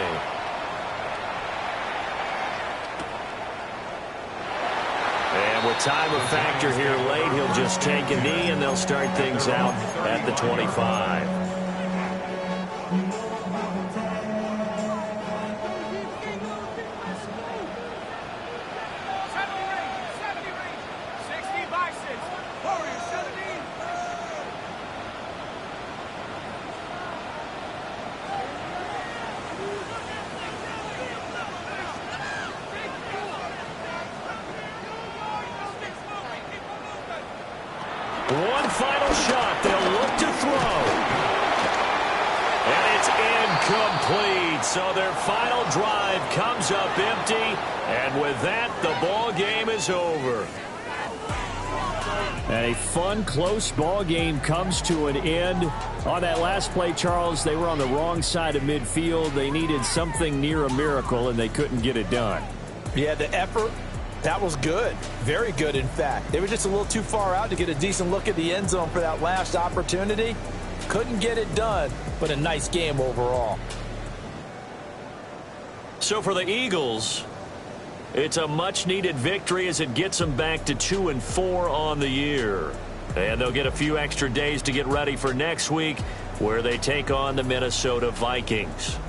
With time a factor here late, he'll just take a knee and they'll start things out at the 25. One final shot. They'll look to throw. And it's incomplete. So their final drive comes up empty. And with that, the ball game is over. And a fun, close ball game comes to an end. On that last play, Charles, they were on the wrong side of midfield. They needed something near a miracle, and they couldn't get it done. Yeah, the effort. That was good. Very good, in fact. They were just a little too far out to get a decent look at the end zone for that last opportunity. Couldn't get it done, but a nice game overall. So for the Eagles, it's a much-needed victory as it gets them back to 2-4 on the year. And they'll get a few extra days to get ready for next week, where they take on the Minnesota Vikings.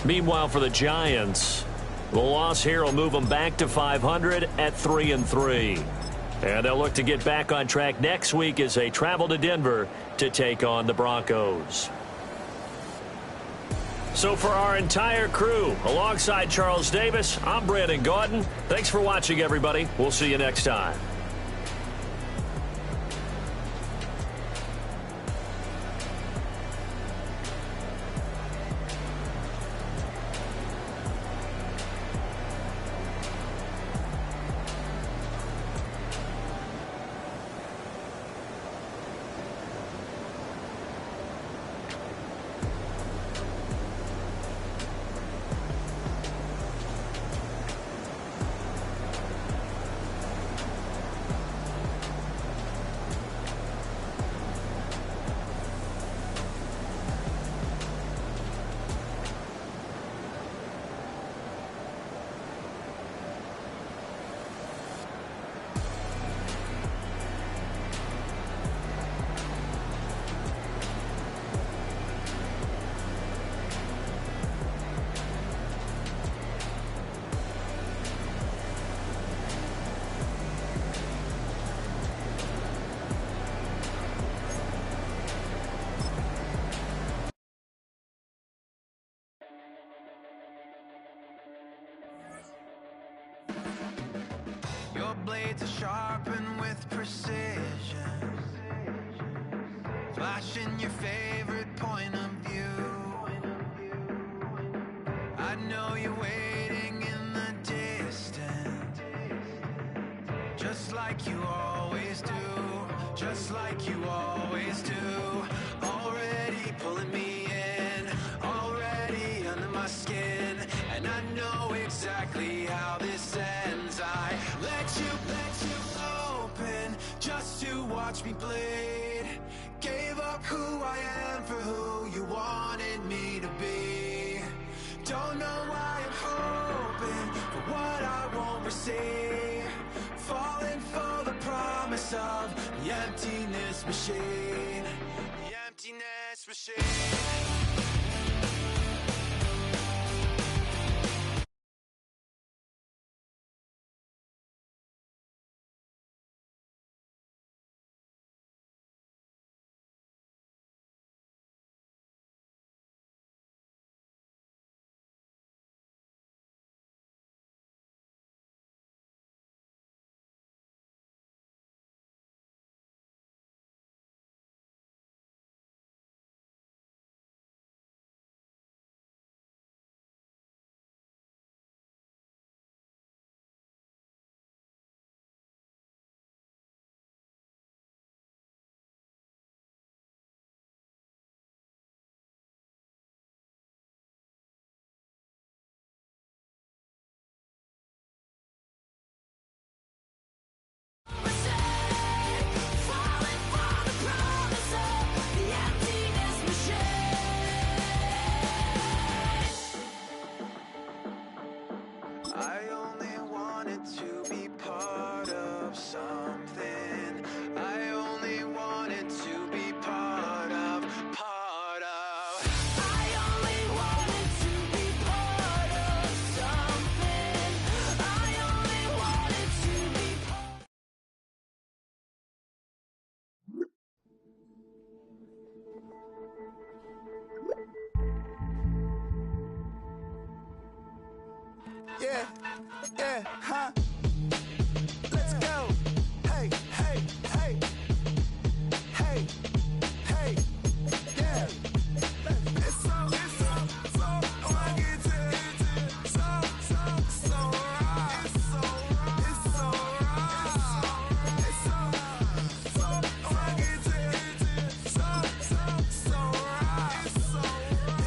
Meanwhile, for the Giants, the loss here will move them back to 500 at 3-3. And they'll look to get back on track next week as they travel to Denver to take on the Broncos. So for our entire crew, alongside Charles Davis, I'm Brandon Gaudin. Thanks for watching, everybody. We'll see you next time. blades are sharpened with precision, flashing your favorite point of view. I know you're waiting in the distance, just like you always do, just like you always do. Already pulling me in, already under my skin, and I know exactly how this ends. I let you open just to watch me bleed. Gave up who I am for who you wanted me to be. Don't know why I'm hoping for what I won't receive. Falling for the promise of the emptiness machine. The emptiness machine. Falling for the promise of the emptiness machine. I only wanted to be part of something. I only wanted to be part of. I only wanted to be part of something. I only wanted to be part. Yeah, yeah, huh? Let's go. Hey, hey, hey. Hey, hey, yeah. It's so rugged. So right. It's so right. It's so rugged. So right.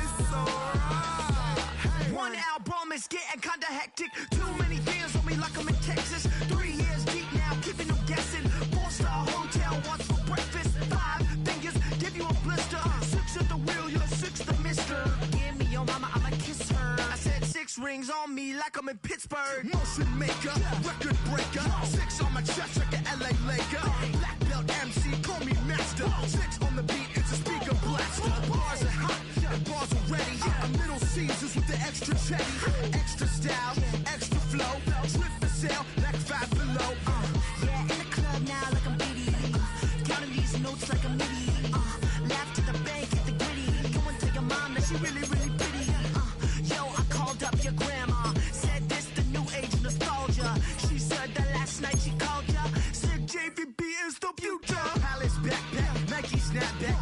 It's so right. One album is getting kinda hectic. Too many fans on me like I'm in Texas. 3 years deep now, keeping them guessing. 4-star hotel, once for breakfast. 5 fingers, give you a blister. 6 at the wheel, you're 6 the mister. Give me your mama, I'ma kiss her. I said 6 rings on me like I'm in Pittsburgh. Motion maker, record breaker. 6 on my chest like an LA Laker. Black belt MC, call me master. 6 on the beat, it's a speaker blaster. Bars are hot, and bars are ready. Middle Caesars with the extra chetty. Extra style, extra flow. Trip for sale, like 5 below. Yeah, in the club now like I'm Diddy. Counting these notes like a MIDI. Laugh to the bank, hit the gritty. Go and tell your mom that she really, really pretty. Yo, I called up your grandma. Said this the new age nostalgia. She said that last night she called ya. Said JVB is the future. Palace backpack, Nike snapback.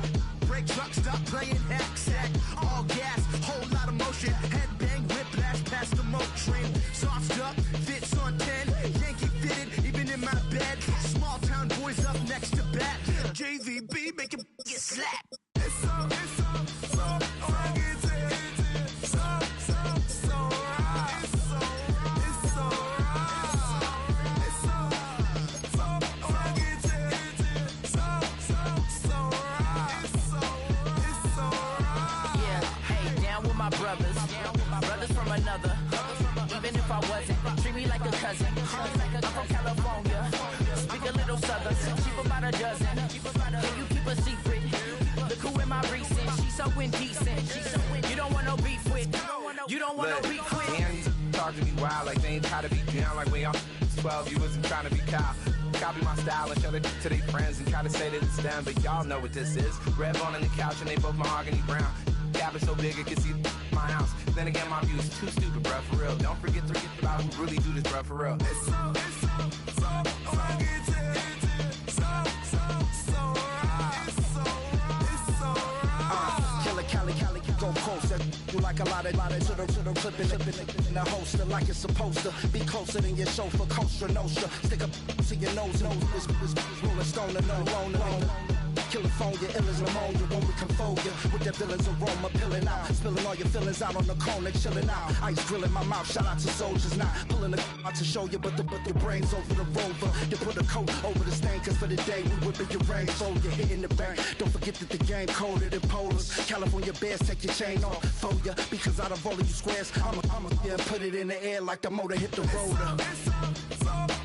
Break truck, stop playing hack sack. All gas, whole lot of motion. Headbang, whiplash, past the moat train. Soft up, fits on 10. Yankee fitted, even in my bed. Small town boys up next to bat. JVB, make him get slapped. It's so rugged. So right. It's so right. It's so rugged. It's so right. Yeah, hey, down with my brothers from another. Even if I wasn't, treat me like a cousin. I'm from California, speak a little southern. Cheap about a dozen. Can you keep a secret? Look who in my recent. She's so indecent. You don't want no beef with. You don't want no beef with. Man, these talk to me wild like they ain't try to be down like when y'all 12. You wasn't trying to be Kyle. Copy my style and show it to their friends and try to say that it's them, but y'all know what this is. Red bone on the couch and they both mahogany brown. Gap is so big it can see my my ounce. Then again, my view is too stupid, bruh, for real. Don't forget to get about who really do this, bruh, for real. It's so rugged, so right. It's so right. Killer Cali, go coast. That you like a lot of to the clipping in the holster like it's supposed to be closer than your chauffeur, Costa Nostra. Stick up to your nose, this rolling stone and no California, ill as pneumonia when we confold you with that villain's aroma, pilling out, spilling all your feelings out on the corner, chilling out. Ice grilling my mouth, shout out to soldiers, not pulling the out to show you, but your brains over the rover. You put a coat over the stain, cause for the day we whipping your rain, so you're hitting the bank. Don't forget that the game coded in polars. California bears, take your chain off for ya, because out of all of you squares, I'ma put it in the air like the motor hit the rotor. It's so